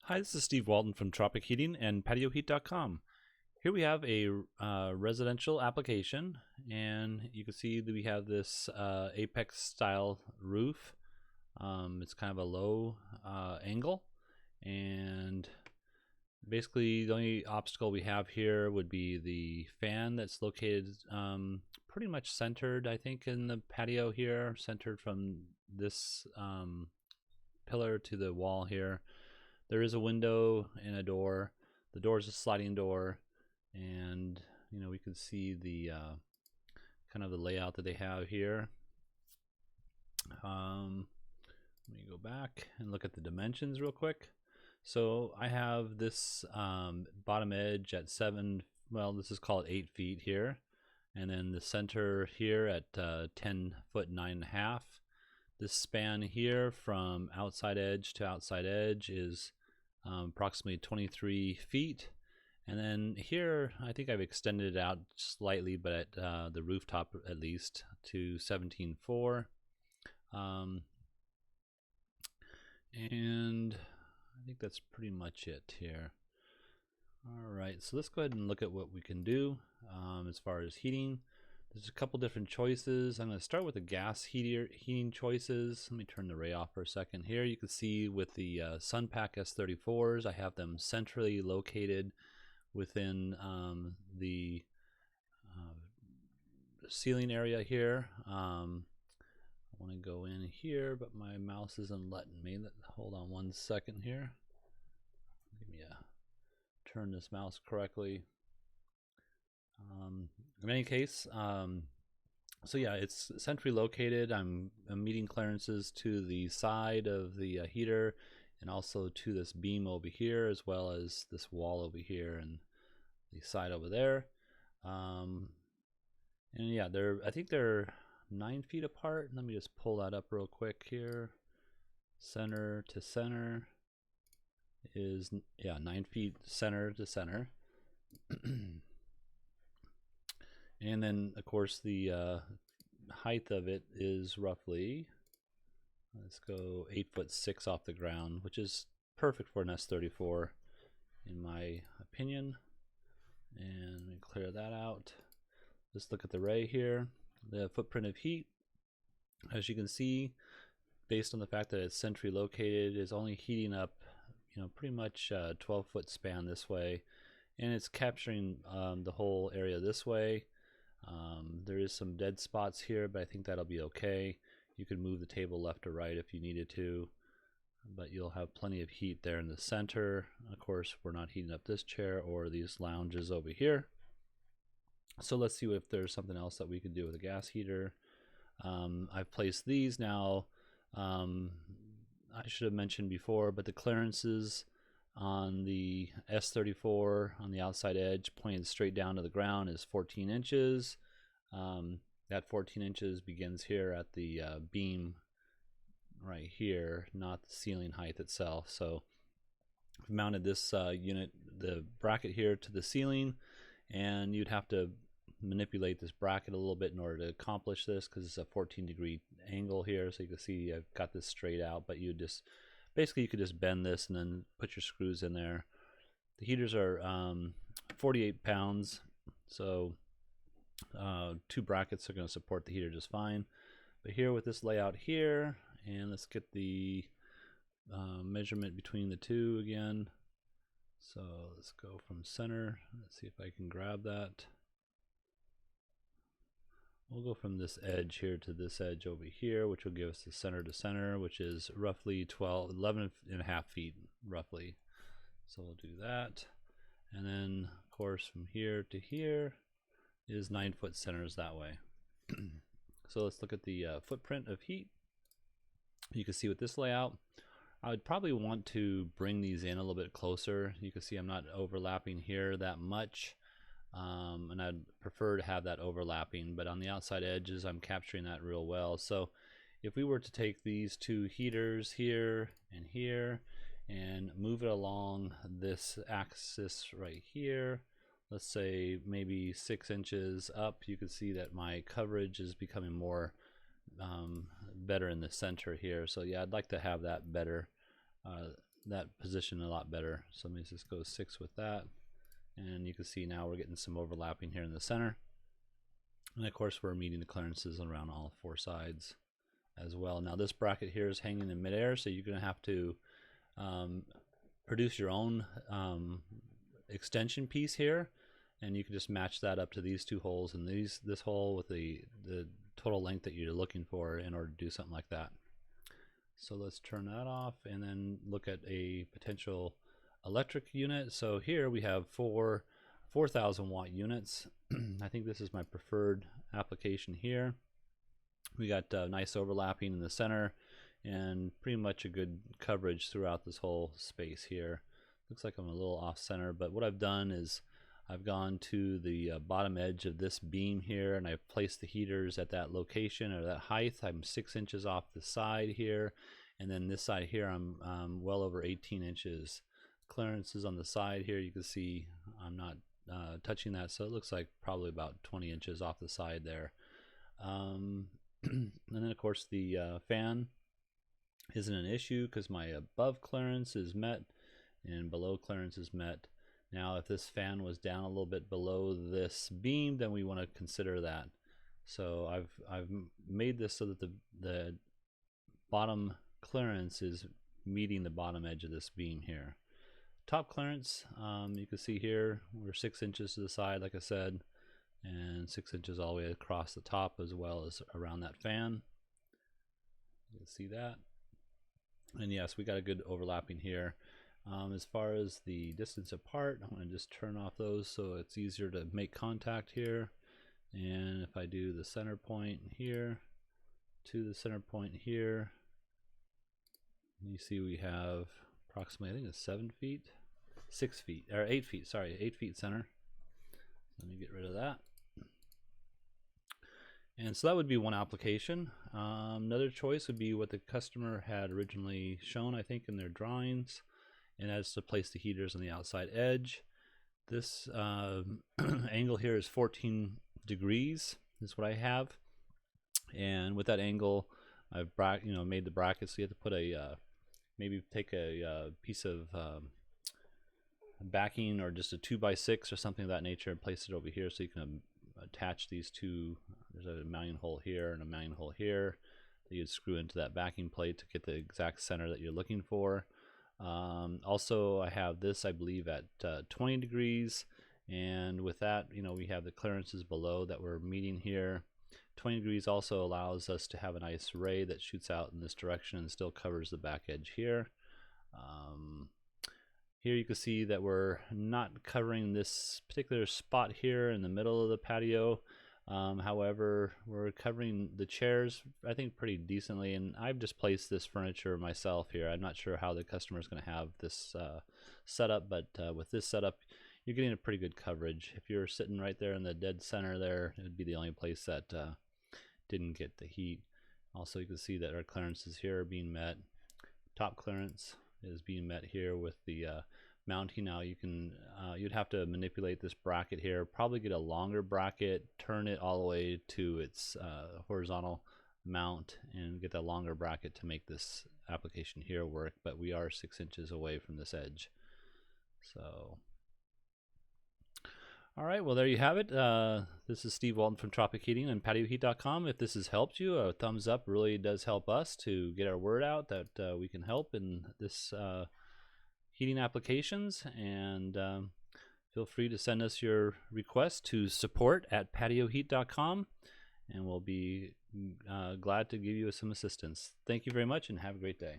Hi, this is Steve Walton from Tropic Heating and PatioHeat.com. Here we have a residential application, and you can see that we have this apex style roof. It's kind of a low angle, and basically the only obstacle we have here would be the fan that's located pretty much centered, I think, in the patio here, centered from this pillar to the wall here. There is a window and a door. The door is a sliding door, and we can see the kind of the layout that they have here. Let me go back and look at the dimensions real quick. So I have this bottom edge at 7, well, this is called 8 feet here, and then the center here at 10 foot 9.5. This span here from outside edge to outside edge is approximately 23 feet, and then here I think I've extended it out slightly, but at the rooftop at least to 17.4, and I think that's pretty much it here. Alright, so let's go ahead and look at what we can do as far as heating. There's a couple different choices. I'm going to start with the gas heating choices. Let me turn the ray off for a second. Here you can see with the SunPack S34s, I have them centrally located within the ceiling area here. I want to go in here, but my mouse isn't letting me. Hold on one second here. Give me a turn this mouse correctly. In any case, so yeah, it's centrally located. I'm meeting clearances to the side of the heater, and also to this beam over here, as well as this wall over here and the side over there. And yeah, I think they're 9 feet apart. Let me just pull that up real quick here. Center to center is 9 feet center to center. And then of course the height of it is roughly, let's go 8'6" off the ground, which is perfect for an S34 in my opinion. And let me clear that out. Let's look at the ray here. The footprint of heat, as you can see, based on the fact that it's centrally located, is only heating up pretty much a 12-foot span this way, and it's capturing the whole area this way. There is some dead spots here, but I think that'll be okay. You could move the table left or right if you needed to, but you'll have plenty of heat there in the center. Of course, we're not heating up this chair or these lounges over here. So let's see if there's something else that we could do with a gas heater. I've placed these now. I should have mentioned before, but the clearances on the S34 on the outside edge pointing straight down to the ground is 14 inches. That 14 inches begins here at the beam right here, not the ceiling height itself. So I've mounted this unit, the bracket here, to the ceiling, and you'd have to manipulate this bracket a little bit in order to accomplish this, because it's a 14-degree angle here. So you can see I've got this straight out, but you just basically, you could just bend this and then put your screws in there. The heaters are 48 pounds, so 2 brackets are going to support the heater just fine. But here with this layout here, and let's get the measurement between the two again. So let's go from center. Let's see if I can grab that. We'll go from this edge here to this edge over here, which will give us the center to center, which is roughly 11.5 feet roughly. So we'll do that. And then of course from here to here is 9-foot centers that way. So let's look at the footprint of heat. You can see with this layout, I would probably want to bring these in a little bit closer. You can see I'm not overlapping here that much. And I'd prefer to have that overlapping, but on the outside edges I'm capturing that real well. So if we were to take these two heaters here and move it along this axis right here, let's say maybe 6 inches up, you can see that my coverage is becoming more better in the center here. So yeah, I'd like to have that better position a lot better. So let me just go 6 with that, and you can see now we're getting some overlapping here in the center. And of course we're meeting the clearances around all 4 sides as well. Now this bracket here is hanging in midair, so you're going to have to produce your own extension piece here, and you can just match that up to these 2 holes and this hole with the total length that you're looking for in order to do something like that. So let's turn that off and then look at a potential electric unit. So here we have 4,000 watt units. I think this is my preferred application here. We got nice overlapping in the center and pretty much a good coverage throughout this whole space here. Looks like I'm a little off center, but what I've done is I've gone to the bottom edge of this beam here, and I've placed the heaters at that location or that height. I'm 6 inches off the side here, and then this side here I'm well over 18 inches. Clearances on the side here, you can see I'm not touching that, so it looks like probably about 20 inches off the side there. And then of course the fan isn't an issue because my above clearance is met and below clearance is met. Now if this fan was down a little bit below this beam, then we want to consider that. So I've made this so that the bottom clearance is meeting the bottom edge of this beam here. Top clearance, you can see here we're 6 inches to the side, like I said, and 6 inches all the way across the top as well as around that fan. You can see that. And yes, we got a good overlapping here. As far as the distance apart, I'm going to just turn off those so it's easier to make contact here. And if I do the center point here to the center point here, you see we have approximately, I think it's 7 feet, 6 feet, or 8 feet, sorry, 8 feet center. Let me get rid of that. And so that would be one application. Another choice would be what the customer had originally shown, I think, in their drawings, and that's to place the heaters on the outside edge. This angle here is 14 degrees is what I have, and with that angle I've made the brackets, so you have to put a maybe take a piece of backing or just a 2x6 or something of that nature and place it over here so you can attach these two. There's a mounting hole here and a mounting hole here that you'd screw into that backing plate to get the exact center that you're looking for. Also I have this, I believe, at 20 degrees, and with that, we have the clearances below that we're meeting here. 20 degrees also allows us to have a nice ray that shoots out in this direction and still covers the back edge here. Here you can see that we're not covering this particular spot here in the middle of the patio. However, we're covering the chairs, I think, pretty decently, and I've just placed this furniture myself here. I'm not sure how the customer is going to have this setup, but with this setup, you're getting a pretty good coverage. If you're sitting right there in the dead center there, it would be the only place that didn't get the heat. Also, you can see that our clearances here are being met. Top clearance is being met here with the mounting. Now you can you'd have to manipulate this bracket here, probably get a longer bracket, turn it all the way to its horizontal mount and get that longer bracket to make this application here work, but we are 6 inches away from this edge. So all right, well, there you have it. This is Steve Walton from Tropic Heating and PatioHeat.com. If this has helped you, a thumbs up really does help us to get our word out that we can help in this heating applications. And feel free to send us your request to support@PatioHeat.com, and we'll be glad to give you some assistance. Thank you very much and have a great day.